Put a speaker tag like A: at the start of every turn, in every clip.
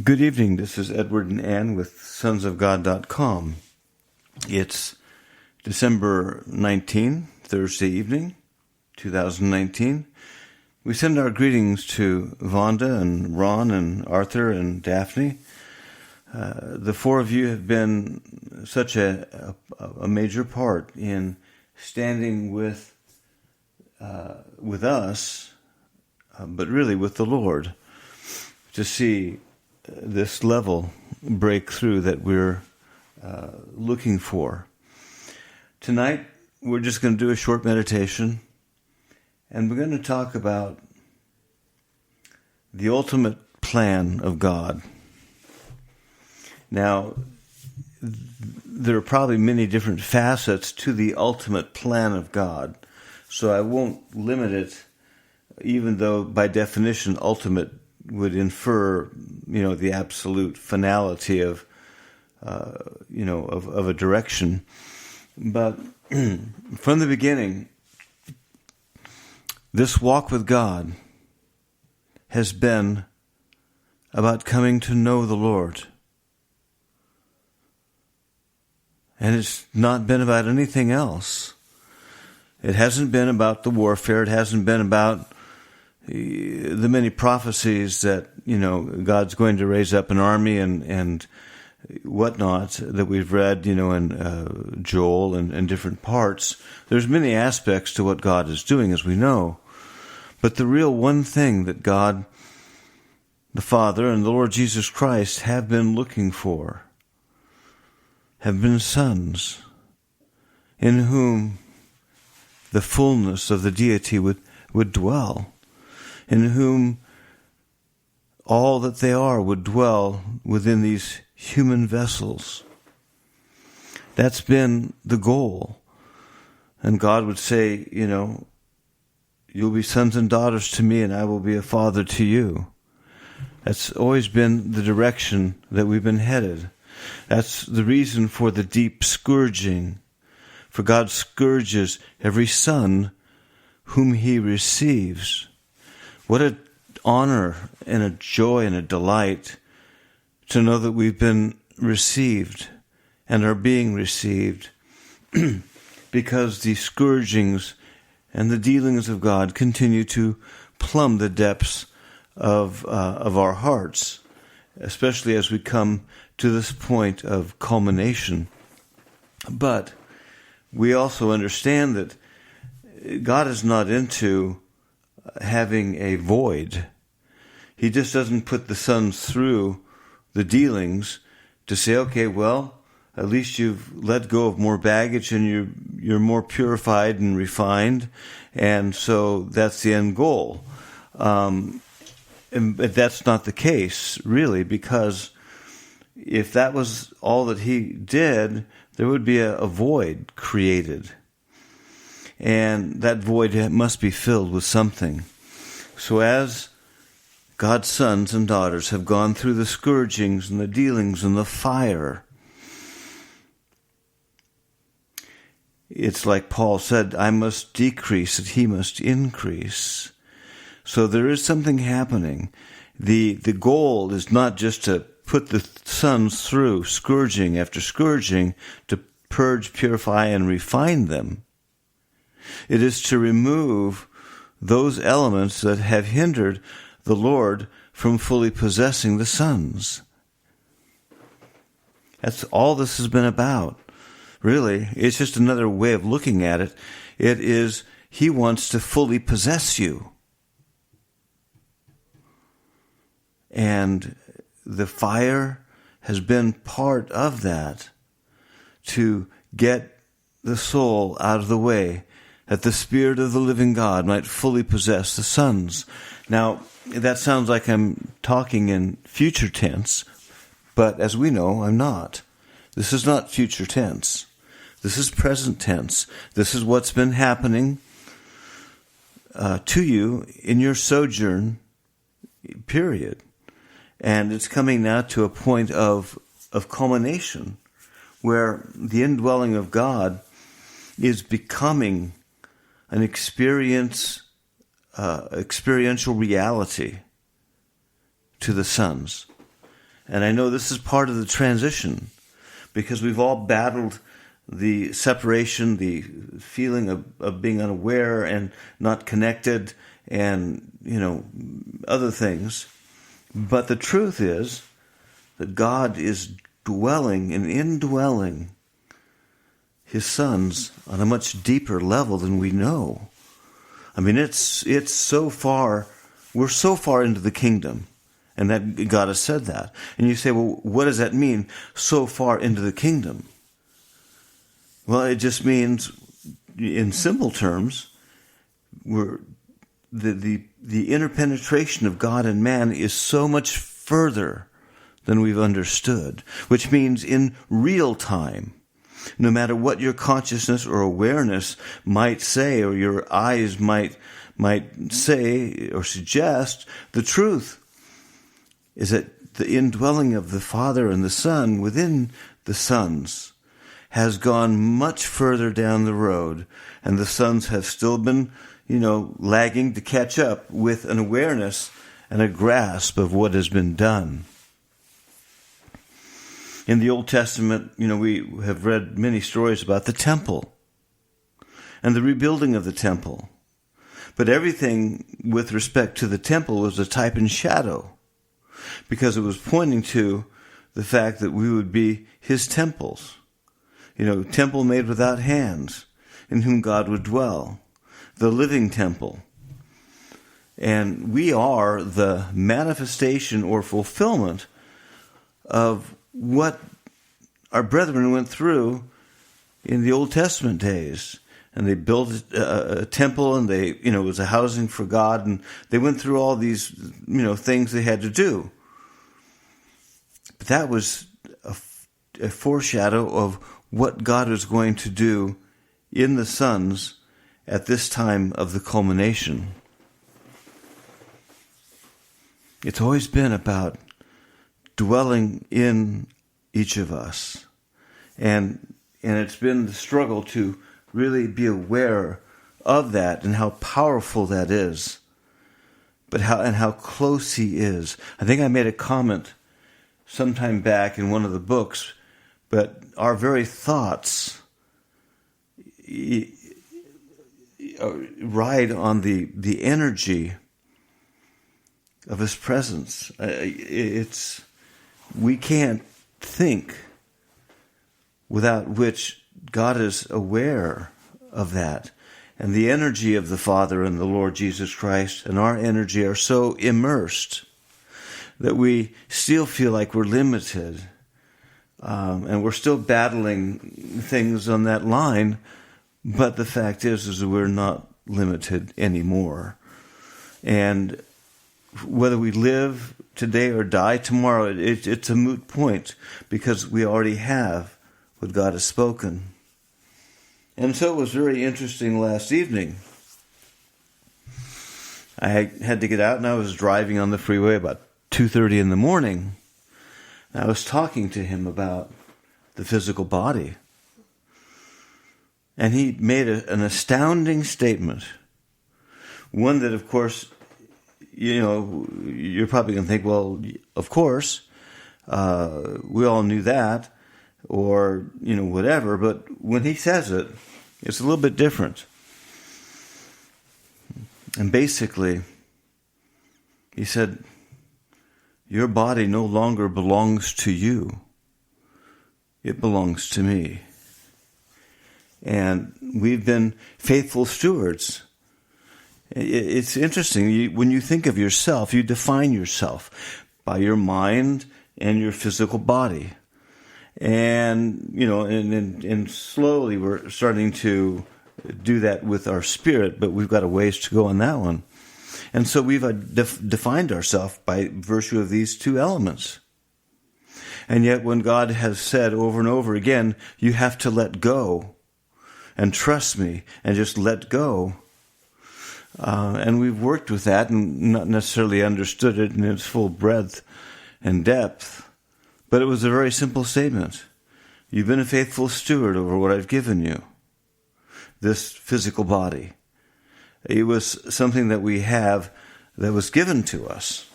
A: Good evening. This is Edward and Ann with sonsofgod.com. It's December 19, Thursday evening, 2019. We send our greetings to Vonda and Ron and Arthur and Daphne. The four of you have been such a major part in standing with us, but really with the Lord, to see this level breakthrough that we're looking for. Tonight, we're just going to do a short meditation, and we're going to talk about the ultimate plan of God. Now, there are probably many different facets to the ultimate plan of God, so I won't limit it, even though by definition ultimate would infer, the absolute finality of a direction. But from the beginning, this walk with God has been about coming to know the Lord. And it's not been about anything else. It hasn't been about the warfare. It hasn't been about the many prophecies that, God's going to raise up an army and whatnot that we've read, in Joel and different parts. There's many aspects to what God is doing, as we know. But the real one thing that God, the Father, and the Lord Jesus Christ have been looking for have been sons in whom the fullness of the deity would dwell, in whom all that they are would dwell within these human vessels. That's been the goal. And God would say, you'll be sons and daughters to me, and I will be a father to you. That's always been the direction that we've been headed. That's the reason for the deep scourging. For God scourges every son whom he receives. What an honor and a joy and a delight to know that we've been received and are being received because the scourgings and the dealings of God continue to plumb the depths of our hearts, especially as we come to this point of culmination. But we also understand that God is not into having a void. He just doesn't put the sons through the dealings to say, okay, well, at least you've let go of more baggage and you're more purified and refined, and so that's the end goal. But that's not the case, really, because if that was all that he did, there would be a void created. And that void must be filled with something. So as God's sons and daughters have gone through the scourgings and the dealings and the fire, it's like Paul said, I must decrease that he must increase. So there is something happening. The goal is not just to put the sons through scourging after scourging to purge, purify, and refine them. It is to remove those elements that have hindered the Lord from fully possessing the sons. That's all this has been about. Really, it's just another way of looking at it. It is, he wants to fully possess you. And the fire has been part of that, to get the soul out of the way, that the Spirit of the living God might fully possess the sons. Now, that sounds like I'm talking in future tense, but as we know, I'm not. This is not future tense. This is present tense. This is what's been happening to you in your sojourn period. And it's coming now to a point of culmination where the indwelling of God is becoming an experiential reality to the sons. And I know this is part of the transition, because we've all battled the separation, the feeling of being unaware and not connected, and, other things. But the truth is that God is dwelling and indwelling his sons on a much deeper level than we know. I mean, it's so far, we're so far into the kingdom, and that God has said that. And you say, well, what does that mean, so far into the kingdom? Well, it just means, in simple terms, we're the interpenetration of God and man is so much further than we've understood, which means in real time, no matter what your consciousness or awareness might say, or your eyes might say or suggest, the truth is that the indwelling of the Father and the Son within the sons has gone much further down the road, and the sons have still been, lagging to catch up with an awareness and a grasp of what has been done. In the Old Testament, we have read many stories about the temple and the rebuilding of the temple. But everything with respect to the temple was a type and shadow, because it was pointing to the fact that we would be his temples. Temple made without hands, in whom God would dwell. The living temple. And we are the manifestation or fulfillment of what our brethren went through in the Old Testament days. And they built a temple, and it was a housing for God, and they went through all these, things they had to do. But that was a foreshadow of what God was going to do in the sons at this time of the culmination. It's always been about dwelling in each of us. And it's been the struggle to really be aware of that and how powerful that is. But how close he is. I think I made a comment sometime back in one of the books, but our very thoughts ride on the energy of his presence. We can't think without which God is aware of that. And the energy of the Father and the Lord Jesus Christ and our energy are so immersed that we still feel like we're limited. And we're still battling things on that line. But the fact is that we're not limited anymore. And whether we live today or die tomorrow, it's a moot point, because we already have what God has spoken. And so it was very interesting last evening. I had to get out, and I was driving on the freeway about 2:30 in the morning. And I was talking to him about the physical body. And he made an astounding statement. One that, of course, you're probably going to think, well, of course, we all knew that, or, whatever. But when he says it, it's a little bit different. And basically, he said, your body no longer belongs to you. It belongs to me. And we've been faithful stewards. It's interesting. When you think of yourself, you define yourself by your mind and your physical body. And, and slowly we're starting to do that with our spirit, but we've got a ways to go on that one. And so we've defined ourselves by virtue of these two elements. And yet when God has said over and over again, you have to let go and trust me and just let go. And we've worked with that and not necessarily understood it in its full breadth and depth. But it was a very simple statement. You've been a faithful steward over what I've given you, this physical body. It was something that we have that was given to us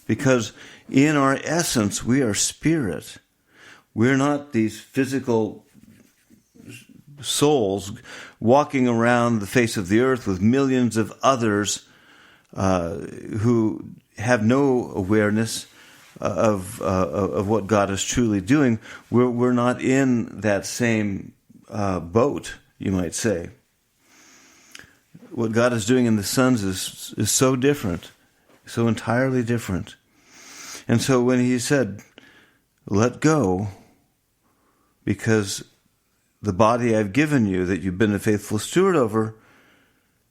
A: because in our essence, we are spirit. We're not these physical souls walking around the face of the earth with millions of others who have no awareness of what God is truly doing. We're not in that same boat, you might say. What God is doing in the sons is so different, so entirely different. And so when he said, let go, because the body I've given you that you've been a faithful steward over,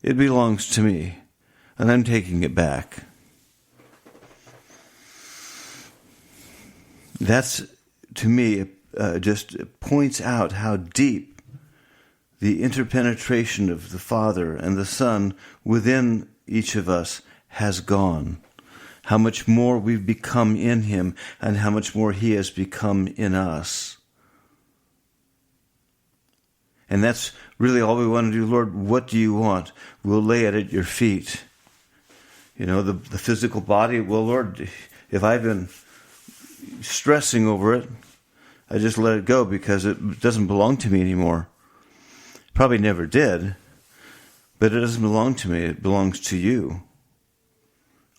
A: it belongs to me, and I'm taking it back. That's, to me, just points out how deep the interpenetration of the Father and the Son within each of us has gone. How much more we've become in him and how much more he has become in us. And that's really all we want to do. Lord, what do you want? We'll lay it at your feet. You know, the physical body, well, Lord, if I've been stressing over it, I just let it go because it doesn't belong to me anymore. Probably never did, but it doesn't belong to me. It belongs to you.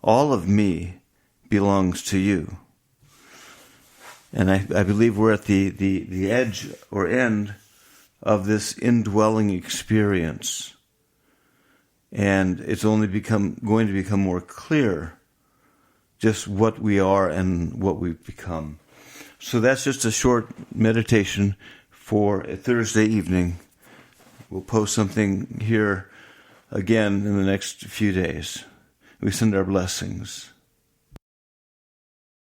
A: All of me belongs to you. And I believe we're at the edge or end of this indwelling experience. And it's only going to become more clear just what we are and what we've become. So that's just a short meditation for a Thursday evening. We'll post something here again in the next few days. We send our blessings.